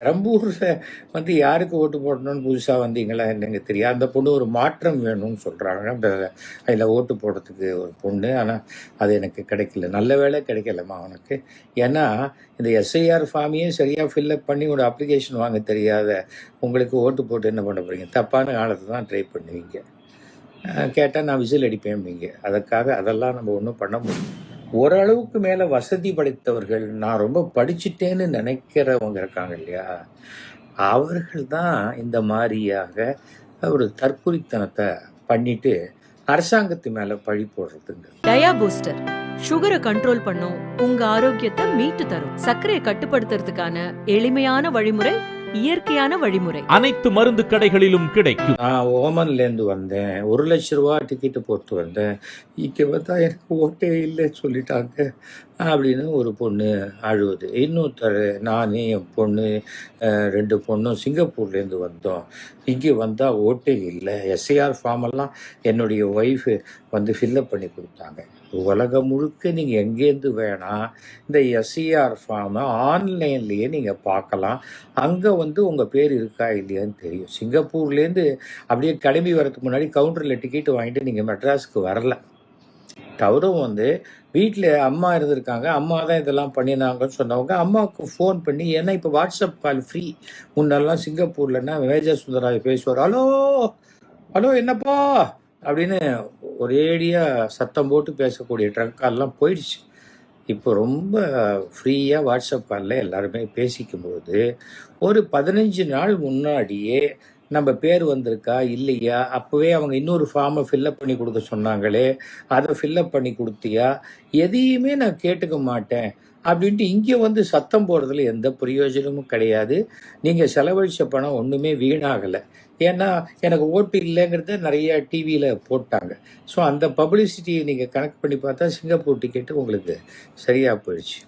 பெரம்பூர்ல யாருக்கு ஓட்டு போடணும்னு புதுசா வந்தீங்களா என்னங்க தெரியாது. அந்த பொண்ணு ஒரு மாற்றம் வேணும்னு சொல்றாங்க. அதுல ஓட்டு போடுறதுக்கு ஒரு பொண்ணு. ஆனா அது எனக்கு கிடைக்கல. நல்ல வேளை கிடைக்கலம்மா அவனுக்கு. ஏன்னா இந்த எஸ்ஐஆர் ஃபார்மையே சரியா ஃபில்அப் பண்ணி ஒரு அப்ளிகேஷன் வாங்க தெரியாத உங்களுக்கு ஓட்டு போட்டு என்ன பண்ண போறீங்க? தப்பான காலத்தை தான் ட்ரை பண்ணுவீங்க. கேட்டால் நான் விசில் அடிப்பேன்பீங்க. அதுக்காக அதெல்லாம் நம்ம ஒன்றும் பண்ண முடியும். ஓரளவுக்கு மேலே வசதி படைத்தவர்கள், நான் ரொம்ப படிச்சுட்டேன்னு நினைக்கிறவங்க இருக்காங்க இல்லையா, அவர்கள் தான் இந்த மாதிரியாக ஒரு தற்குறித்தனத்தை பண்ணிட்டு அரசாங்கத்து மேல பழி போடுறதுங்க. டயா பூஸ்டர் சுகரை கண்ட்ரோல் பண்ணும், உங்க ஆரோக்கியத்தை மீட்டு தரும். சர்க்கரையை கட்டுப்படுத்துறதுக்கான எளிமையான வழிமுறை, இயற்கையான வழிமுறை. அனைத்து மருந்து கடைகளிலும் கிடைக்கும். நான் ஓமன்ல இருந்து வந்தேன், 1 லட்ச ரூபா டிக்கெட்டு போட்டு வந்தேன். இங்க வந்தா எனக்கு ஓட்டே இல்லைன்னு சொல்லிட்டாங்க அப்படின்னு ஒரு பொண்ணு அழுவுது. இன்னொருத்தர், நான் என் பொண்ணு 2 பொண்ணும் சிங்கப்பூர்லேருந்து வந்தோம், இங்கே வந்தால் ஓட்டே இல்லை. எஸ்ஐஆர் ஃபார்ம் எல்லாம் என்னுடைய ஒய்ஃபு ஃபில்லப் பண்ணி கொடுத்தாங்க. உலகம் முழுக்க நீங்கள் எங்கேருந்து வேணால் இந்த எஸ்ஐஆர் ஃபார்மை ஆன்லைன்லேயே நீங்கள் பார்க்கலாம். அங்கே உங்கள் பேர் இருக்கா இல்லையான்னு தெரியும். சிங்கப்பூர்லேருந்து அப்படியே கிளம்பி வரதுக்கு முன்னாடி கவுண்டரில் டிக்கெட்டு வாங்கிட்டு நீங்கள் மெட்ராஸுக்கு வரல. தவறும் வீட்டில் அம்மா இருந்திருக்காங்க, அம்மா தான் இதெல்லாம் பண்ணினாங்கன்னு சொன்னவங்க அம்மாவுக்கு ஃபோன் பண்ணி, ஏன்னா இப்போ வாட்ஸ்அப் கால் ஃப்ரீ. முன்னெல்லாம் சிங்கப்பூர்லன்னா மேஜர் சுந்தராய் பேசுவார், ஹலோ ஹலோ என்னப்பா அப்படின்னு ஒரேடியாக சத்தம் போட்டு பேசக்கூடிய ட்ரங்க் கால்லாம் போயிடுச்சு. இப்போ ரொம்ப ஃப்ரீயாக வாட்ஸ்அப் காலில் எல்லாருமே பேசிக்கும்போது ஒரு 15 நாள் முன்னாடியே நம்ம பேர் வந்திருக்கா இல்லையா, அப்போவே அவங்க இன்னொரு ஃபார்மை ஃபில்லப் பண்ணி கொடுக்க சொன்னாங்களே, அதை ஃபில்லப் பண்ணி கொடுத்தியா, எதையுமே நான் கேட்டுக்க மாட்டேன் அப்படின்ட்டு இங்கே சத்தம் போடுறதுல எந்த பிரயோஜனமும் கிடையாது. நீங்கள் செலவழித்த பணம் ஒன்றுமே வீணாகலை. ஏன்னா எனக்கு ஓட்டு இல்லைங்கிறத நிறைய டிவியில் போட்டாங்க. ஸோ அந்த பப்ளிசிட்டியை நீங்கள் கனெக்ட் பண்ணி பார்த்தா சிங்கப்பூர் டிக்கெட்டு உங்களுக்கு சரியாக போயிடுச்சு.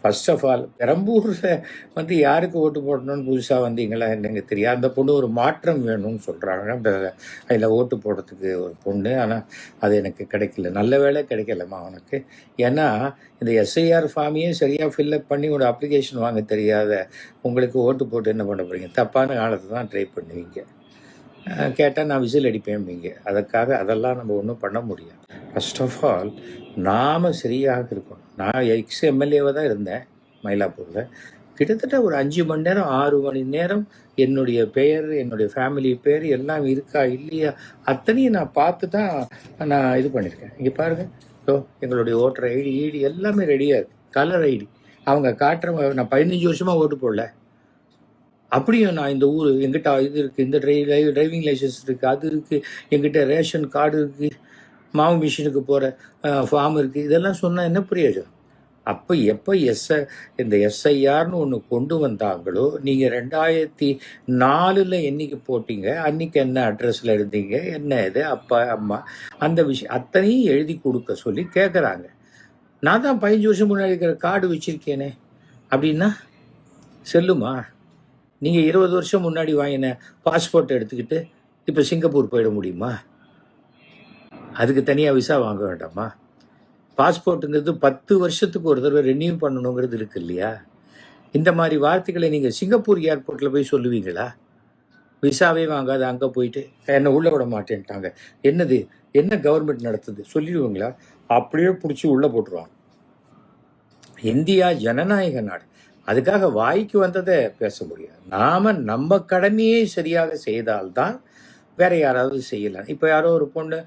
ஃபர்ஸ்ட் ஆஃப் ஆல், பெரம்பூரில் யாருக்கு ஓட்டு போடணும்னு புதுசாக வந்தீங்களா என்னங்க தெரியாது. அந்த பொண்ணு ஒரு மாற்றம் வேணும்னு சொல்கிறாங்க. அதில் ஓட்டு போடுறதுக்கு ஒரு பொண்ணு. ஆனால் அது எனக்கு கிடைக்கல. நல்ல வேளை கிடைக்கலம்மா அவனுக்கு. ஏன்னா இந்த எஸ்ஐஆர் ஃபார்மையே சரியாக ஃபில்லப் பண்ணி ஒரு அப்ளிகேஷன் வாங்க தெரியாத உங்களுக்கு ஓட்டு போட்டு என்ன பண்ண போறீங்க? தப்பான காலத்தை தான் ட்ரை பண்ணுவீங்க. கேட்டால் நான் விசில் அடிப்பேன்பீங்க. அதுக்காக அதெல்லாம் நம்ம ஒன்றும் பண்ண முடியாது. ஃபர்ஸ்ட் ஆஃப் ஆல், நாம் சரியாக இருக்கணும். நான் எம்எல்ஏவாக தான் இருந்தேன் மயிலாப்பூரில். கிட்டத்தட்ட ஒரு 5 மணி நேரம் 6 மணி நேரம் என்னுடைய பெயர், என்னுடைய ஃபேமிலி பேர் எல்லாம் இருக்கா இல்லையா அத்தனையும் நான் பார்த்து தான் நான் இது பண்ணியிருக்கேன். இங்கே பாருங்கள், ஸோ எங்களுடைய ஓட்டர் ஐடி எல்லாமே ரெடியாக இருக்குது. கலர் ஐடி அவங்க காட்டுற. நான் 15 வருஷமாக ஓட்டு போடல. அப்படியும் நான் இந்த ஊர் எங்கிட்ட இது இருக்குது, இந்த டிரைவிங் லைசன்ஸ் இருக்குது, அது இருக்குது, எங்கிட்ட ரேஷன் கார்டு இருக்குது, மாவு மிஷினுக்கு போகிற ஃபார்ம் இருக்குது, இதெல்லாம் சொன்னால் என்ன பிரயோஜனம்? அப்போ எப்போ இந்த எஸ்ஐஆர்னு ஒன்று கொண்டு வந்தாங்களோ, நீங்கள் 2004 என்னைக்கு போட்டீங்க, அன்னைக்கு என்ன அட்ரஸில் இருந்தீங்க, என்ன இது, அப்பா அம்மா, அந்த விஷயம் அத்தனையும் எழுதி கொடுக்க சொல்லி கேட்குறாங்க. நான் தான் 15 வருஷம் முன்னாடி இருக்கிற கார்டு வச்சுருக்கேனே அப்படின்னா செல்லுமா? நீங்கள் 20 வருஷம் முன்னாடி வாங்கின பாஸ்போர்ட் எடுத்துக்கிட்டு இப்போ சிங்கப்பூர் போயிட முடியுமா? அதுக்கு தனியாக விசா வாங்க வேண்டாமா? பாஸ்போர்ட்டுங்கிறது 10 வருஷத்துக்கு ஒரு தடவை ரெனியூ பண்ணணுங்கிறது இருக்கு இல்லையா? இந்த மாதிரி வார்த்தைகளை நீங்கள் சிங்கப்பூர் ஏர்போர்ட்டில் போய் சொல்லுவீங்களா? விசாவே வாங்காத அங்கே போயிட்டு என்னை உள்ளே விட மாட்டேன்ட்டாங்க, என்னது என்ன கவர்மெண்ட் நடத்துது சொல்லிடுவீங்களா? அப்படியே பிடிச்சி உள்ளே போட்டுருவாங்க. இந்தியா ஜனநாயக நாடு. அதுக்காக வாய்க்கு வந்ததை பேச முடியாது. நம்ம கடமையை சரியாக செய்தால்தான் வேற யாராவது செய்யலாம். இப்போ யாரோ ஒரு பொண்ணு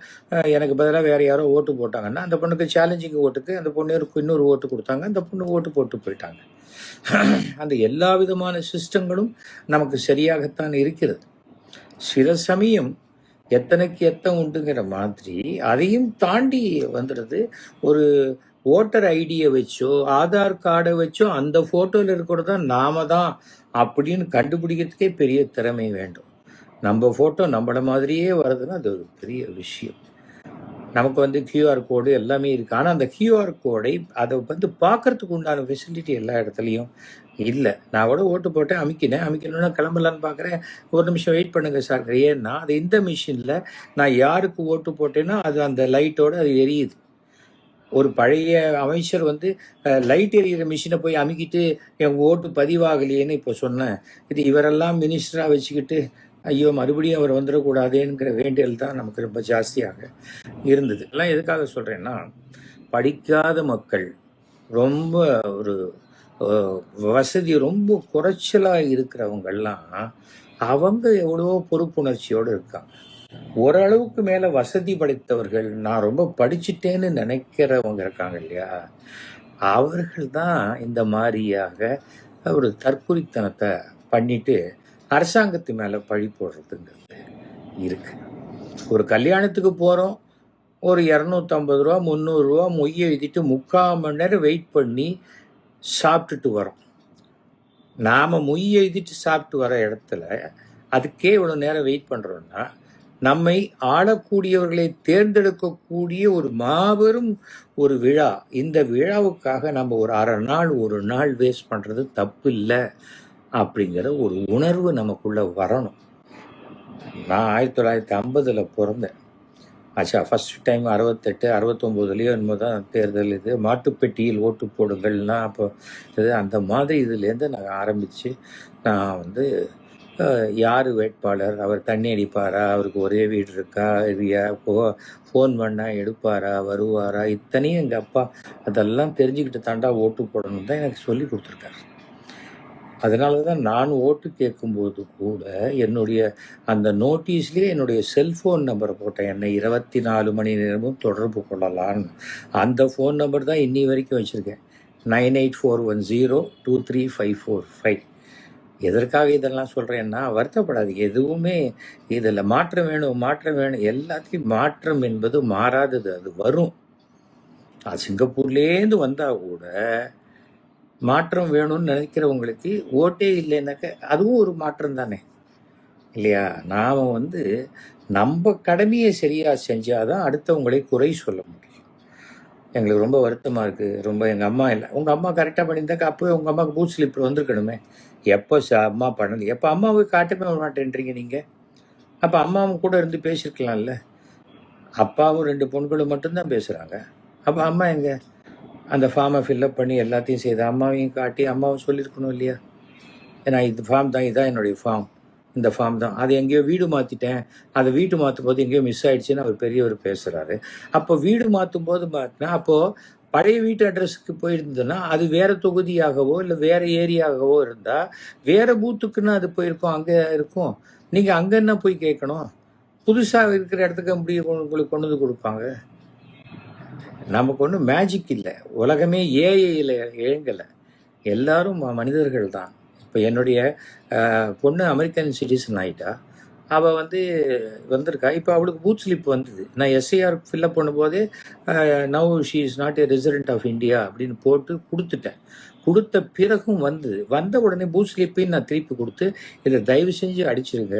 எனக்கு பதிலாக வேற யாரோ ஓட்டு போட்டாங்கன்னா, அந்த பொண்ணுக்கு சேலஞ்சிங் ஓட்டுக்கு அந்த பொண்ணு இன்னொரு ஓட்டு கொடுத்தாங்க, அந்த பொண்ணு ஓட்டு போட்டு போயிட்டாங்க. அந்த எல்லா விதமான சிஸ்டங்களும் நமக்கு சரியாகத்தான் இருக்கிறது. சில சமயம் எத்தனைக்கு எத்தனை உண்டுங்கிற மாதிரி அதையும் தாண்டி வந்துடுது. ஒரு ஓட்டர் ஐடியை வச்சோ ஆதார் கார்டை வச்சோ அந்த ஃபோட்டோவில் இருக்கிறது தான் நாம தான் அப்படின்னு கண்டுபிடிக்கிறதுக்கே பெரிய திறமை வேண்டும். நம்ம ஃபோட்டோ நம்மள மாதிரியே வருதுன்னா அது ஒரு பெரிய விஷயம். நமக்கு கியூஆர் கோடு எல்லாமே இருக்குது. ஆனால் அந்த கியூஆர் கோடை அதை பார்க்கறதுக்கு உண்டான ஃபெசிலிட்டி எல்லா இடத்துலையும் இல்லை. நான் கூட ஓட்டு போட்டேன், அமைக்கணும்னா கிளம்பலான்னு பார்க்குறேன், ஒரு நிமிஷம் வெயிட் பண்ணுங்க சார். ஏன்னா அது இந்த மிஷினில் நான் யாருக்கு ஓட்டு போட்டேன்னா அது அந்த லைட்டோடு அது எரியுது. ஒரு பழைய அமைச்சர் வந்து லைட் எரியிற மிஷினை போய் அமுக்கிட்டு என் ஓட்டு பதிவாகலையேன்னு இப்போ சொன்னேன். இது இவரெல்லாம் மினிஸ்டராக வச்சுக்கிட்டு ஐயோ மறுபடியும் அவர் வந்துடக்கூடாதேங்கிற வேண்டியல் தான் நமக்கு ரொம்ப ஜாஸ்தியாக இருந்தது. எல்லாம் எதுக்காக சொல்கிறேன்னா, படிக்காத மக்கள், ரொம்ப ஒரு வசதி ரொம்ப குறைச்சலாக இருக்கிறவங்கெல்லாம் அவங்க எவ்வளவோ பொறுப்புணர்ச்சியோடு இருக்காங்க. ஓரளவுக்கு மேலே வசதி படைத்தவர்கள், நான் ரொம்ப படிச்சுட்டேன்னு நினைக்கிறவங்க இருக்காங்க இல்லையா, அவர்கள் தான் இந்த மாதிரியாக ஒரு தற்குறித்தனத்தை பண்ணிட்டு அரசாங்கத்து மேலே பழி போடுறதுங்கிறது இருக்கு. ஒரு கல்யாணத்துக்கு போகிறோம், ஒரு 250 ரூபா 300 ரூபா மொய் எழுதிட்டு 3/4 மணி நேரம் வெயிட் பண்ணி சாப்பிட்டுட்டு வரோம். நாம் மொய் எழுதிட்டு சாப்பிட்டு வர இடத்துல அதுக்கே இவ்வளோ நேரம் வெயிட் பண்ணுறோன்னா, நம்மை ஆளக்கூடியவர்களை தேர்ந்தெடுக்கக்கூடிய ஒரு மாபெரும் ஒரு விழா, இந்த விழாவுக்காக நம்ம ஒரு அரை நாள் ஒரு நாள் வேஸ்ட் பண்ணுறது தப்பு இல்லை அப்படிங்கிற ஒரு உணர்வு நமக்குள்ளே வரணும். நான் 1950 பிறந்தேன். ஆச்சா, ஃபஸ்ட் டைம் 68 69 என்னமோ தான் தேர்தல். இது மாட்டுப்பெட்டியில் ஓட்டு போடுங்கள்னா அப்போ இது அந்த மாதிரி இதுலேருந்து நான் ஆரம்பித்து நான் வந்து யார் வேட்பாளர், அவர் தண்ணி அடிப்பாரா, அவருக்கு ஒரே வீடு இருக்கா, இல்லையா, ஃபோன் பண்ணால் எடுப்பாரா, வருவாரா, இத்தனையும் எங்கள் அப்பா அதெல்லாம் தெரிஞ்சுக்கிட்டு தாண்டா ஓட்டு போடணும் தான் எனக்கு சொல்லி கொடுத்துருக்காரு. அதனால தான் நான் ஓட்டு கேட்கும்போது கூட என்னுடைய அந்த நோட்டீஸ்லேயே என்னுடைய செல்ஃபோன் நம்பரை போட்டேன், என்னை 24 மணி நேரமும் தொடர்பு கொள்ளலான்னு. அந்த ஃபோன் நம்பர் தான் இன்னி வரைக்கும் வச்சுருக்கேன், 9841023545. எதற்காக இதெல்லாம் சொல்கிறேன்னா, வருத்தப்படாதீங்க. எதுவுமே இதில் மாற்றம் வேணும். எல்லாத்தையும் மாற்றம் என்பது மாறாதது, அது வரும். சிங்கப்பூர்லேருந்து வந்தால் கூட மாற்றம் வேணும்னு நினைக்கிறவங்களுக்கு ஓட்டே இல்லைன்னாக்க அதுவும் ஒரு மாற்றம் தானே இல்லையா? நாம் வந்து நம்ம கடமையை சரியாக செஞ்சாதான் அடுத்தவங்களை குறை சொல்ல முடியும். எங்களுக்கு ரொம்ப வருத்தமாக இருக்குது. ரொம்ப எங்கள் அம்மா இல்லை, உங்கள் அம்மா கரெக்டாக பண்ணியிருந்தாக்கா அப்போவே உங்கள் அம்மாவுக்கு பூத் ஸ்லிப் வந்திருக்கணுமே. எப்போ அம்மா பண்ணல, எப்போ அம்மாவை காட்டவே மாட்டேன்றீங்க நீங்கள்? அப்போ அம்மாவும் கூட இருந்து பேசியிருக்கலாம்ல. அப்பாவும் 2 பொண்களும் மட்டும்தான் பேசுகிறாங்க. அப்போ அம்மா எங்கே அந்த ஃபார்மை ஃபில்லப் பண்ணி எல்லாத்தையும் செய்த அம்மாவையும் காட்டி அம்மாவும் சொல்லியிருக்கணும் இல்லையா? ஏன்னா இது ஃபார்ம் தான், இதுதான் என்னுடைய ஃபார்ம், இந்த ஃபார்ம் தான். அது எங்கேயோ வீடு மாற்றிட்டேன், அதை வீடு மாற்றும் போது எங்கேயோ மிஸ் ஆயிடுச்சுன்னு அவர் பெரியவர் பேசுகிறாரு. அப்போ வீடு மாற்றும் போது மாற்றினா, அப்போது பழைய வீட்டு அட்ரஸுக்கு போயிருந்ததுன்னா அது வேறு தொகுதியாகவோ இல்லை வேறு ஏரியாகவோ இருந்தால் வேறு பூத்துக்குன்னு அது போயிருக்கோம், அங்கே இருக்கும். நீங்கள் அங்கே என்ன போய் கேட்கணும்? புதுசாக இருக்கிற இடத்துக்கு முடிய உங்களுக்கு கொண்டு வந்து கொடுப்பாங்க. நமக்கு ஒன்றும் மேஜிக் இல்லை. உலகமே ஏஐயில் இயங்கலை, எல்லாரும் மனிதர்கள் தான். இப்போ என்னுடைய பொண்ணு அமெரிக்கன் சிட்டிசன் ஆகிட்டா, அவள் வந்து வந்திருக்கா. இப்போ அவளுக்கு பூத் ஸ்லிப் வந்தது. நான் எஸ்ஐஆர் ஃபில்லப் பண்ணும்போதே now she is not a resident of India அப்படின்னு போட்டு கொடுத்துட்டேன். கொடுத்த பிறகும் வந்த உடனே பூத் ஸ்லிப்பையும் நான் திருப்பி கொடுத்து, இதை தயவு செஞ்சு அடிச்சிருங்க,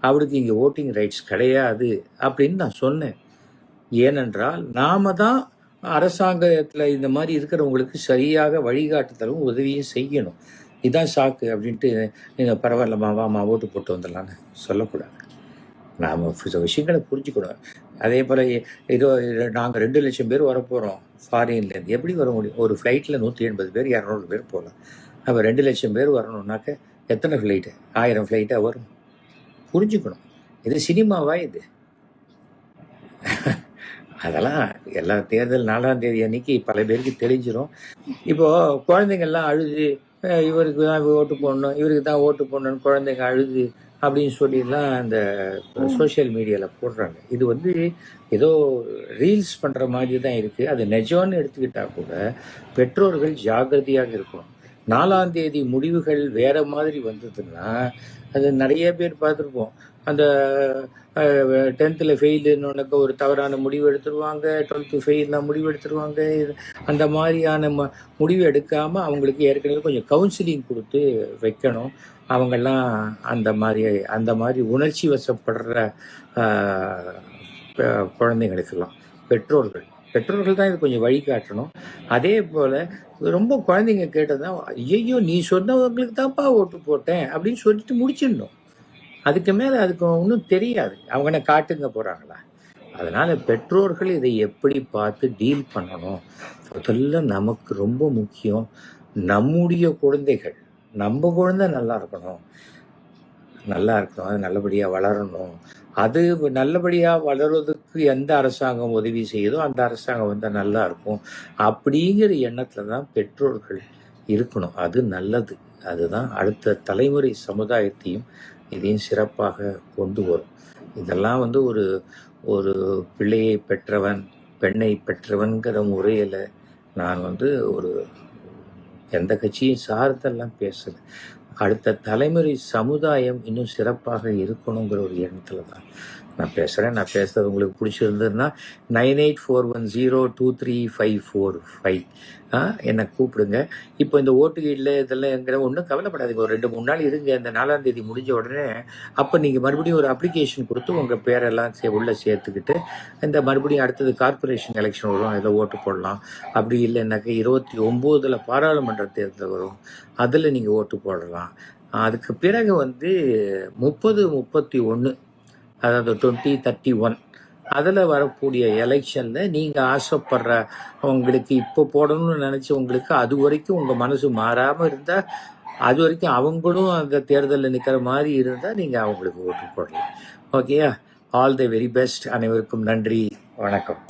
அவளுக்கு இங்கே ஓட்டிங் ரைட்ஸ் கிடையாது அப்படின்னு நான் சொன்னேன். ஏனென்றால் நாம தான் அரசாங்கத்தில் இந்த மாதிரி இருக்கிறவங்களுக்கு சரியாக வழிகாட்டுதலும் உதவியும் செய்யணும். இதான் சாக்கு அப்படின்ட்டு நீங்கள் பரவாயில்லம்மா வாமா ஓட்டு போட்டு வந்துடலான்னு சொல்லக்கூடாது. நாம் சில விஷயங்களை புரிஞ்சுக்கணும். அதே போல் நாங்கள் 2 லட்சம் பேர் வரப்போகிறோம் ஃபாரின்லேருந்து. எப்படி வர முடியும்? ஒரு ஃப்ளைட்டில் 180 பேர் 200 பேர் போகலாம். அப்போ 2 லட்சம் பேர் வரணுன்னாக்க எத்தனை ஃப்ளைட்டு? 1000 ஃப்ளைட்டாக வரும். புரிஞ்சுக்கணும். இது சினிமாவா இது? அதெல்லாம் எல்லா தேர்தல் 4ஆம் தேதி அன்னைக்கு பல பேருக்கு தெரிஞ்சிடும். இப்போது குழந்தைங்கள்லாம் அழுது இவருக்கு தான் ஓட்டு போடணும், இவருக்கு தான் ஓட்டு போடணும்னு குழந்தைங்க அழுது அப்படின்னு சொல்லிலாம் அந்த சோஷியல் மீடியாவில் போடுறாங்க. இது வந்து ஏதோ ரீல்ஸ் பண்ணுற மாதிரி தான் இருக்குது. அது நிஜம்னு எடுத்துக்கிட்டால் கூட பெற்றோர்கள் ஜாக்கிரதையாக இருக்கணும். 4ஆம் தேதி முடிவுகள் வேறு மாதிரி வந்ததுன்னா அது நிறைய பேர் பார்த்துருப்போம். அந்த 10th ஃபெயிலுன்னு ஒரு தவறான முடிவு எடுத்துருவாங்க, 12th ஃபெயில்னா முடிவு எடுத்துருவாங்க. அந்த மாதிரியான முடிவு எடுக்காமல் அவங்களுக்கு ஏற்கனவே கொஞ்சம் கவுன்சிலிங் கொடுத்து வைக்கணும். அவங்கெல்லாம் அந்த மாதிரி உணர்ச்சி வசப்படுற குழந்தைங்களுக்கெல்லாம் பெற்றோர்கள் தான் இது கொஞ்சம் வழிகாட்டணும். அதே போல் ரொம்ப குழந்தைங்க கேட்டதான், ஐயோ நீ சொன்னவங்களுக்கு தான்ப்பா ஓட்டு போட்டேன் அப்படின்னு சொல்லிட்டு முடிச்சிடணும். அதுக்கு மேலே அதுக்கு ஒன்றும் தெரியாது. அவங்க என்ன காட்டுங்க போகிறாங்களா? அதனால பெற்றோர்கள் இதை எப்படி பார்த்து டீல் பண்ணணும்? முதல்ல நமக்கு ரொம்ப முக்கியம் நம்முடைய குழந்தைகள், நம்ம குழந்தை நல்லா இருக்கணும், அது நல்லபடியா வளரணும். அது நல்லபடியா வளர்வதற்கு எந்த அரசாங்கம் உதவி செய்யுதோ அந்த அரசாங்கம் வந்தா நல்லா இருக்கும். அப்படிங்கிற எண்ணத்துல தான் பெற்றோர்கள் இருக்கணும். அது நல்லது. அதுதான் அடுத்த தலைமுறை சமுதாயத்தையும் இதையும் சிறப்பாக கொண்டு வரும். இதெல்லாம் ஒரு ஒரு பிள்ளையை பெற்றவன், பெண்ணை பெற்றவன்கிற முறையில நான் ஒரு எந்த கட்சியும் சார்ந்தெல்லாம் பேசல. அடுத்த தலைமுறை சமுதாயம் இன்னும் சிறப்பாக இருக்கணுங்கிற ஒரு எண்ணத்துல தான் நான் பேசுறேன். நான் பேசுறது உங்களுக்கு பிடிச்சிருந்ததுன்னா 9841023545 என்னை கூப்பிடுங்க. இப்போ இந்த ஓட்டுகீடில் இதெல்லாம் ஒன்றும் கவலைப்படாதீங்க. ஒரு 2-3 நாள் இருங்க. இந்த 4ஆம் தேதி முடிஞ்ச உடனே அப்போ நீங்கள் மறுபடியும் ஒரு அப்ளிகேஷன் கொடுத்து உங்கள் பேரெல்லாம் உள்ளே சேர்த்துக்கிட்டு இந்த மறுபடியும் அடுத்தது கார்பரேஷன் எலெக்ஷன் வரும், அதில் ஓட்டு போடலாம். அப்படி இல்லைன்னாக்கா 29 பாராளுமன்ற தேர்தல் வரும், அதில் நீங்கள் ஓட்டு போடலாம். அதுக்கு பிறகு 30-31 அதாவது 2031 அதில் வரக்கூடிய எலெக்ஷனில் நீங்கள் ஆசைப்படுற உங்களுக்கு இப்போ போடணும்னு நினச்சவங்களுக்கு அது வரைக்கும் உங்கள் மனசு மாறாமல் இருந்தால், அது வரைக்கும் அவங்களும் அந்த தேர்தலில் நிற்கிற மாதிரி இருந்தால் நீங்கள் அவங்களுக்கு ஓட்டு போடலாம். ஓகேயா? All the very best. அனைவருக்கும் நன்றி, வணக்கம்.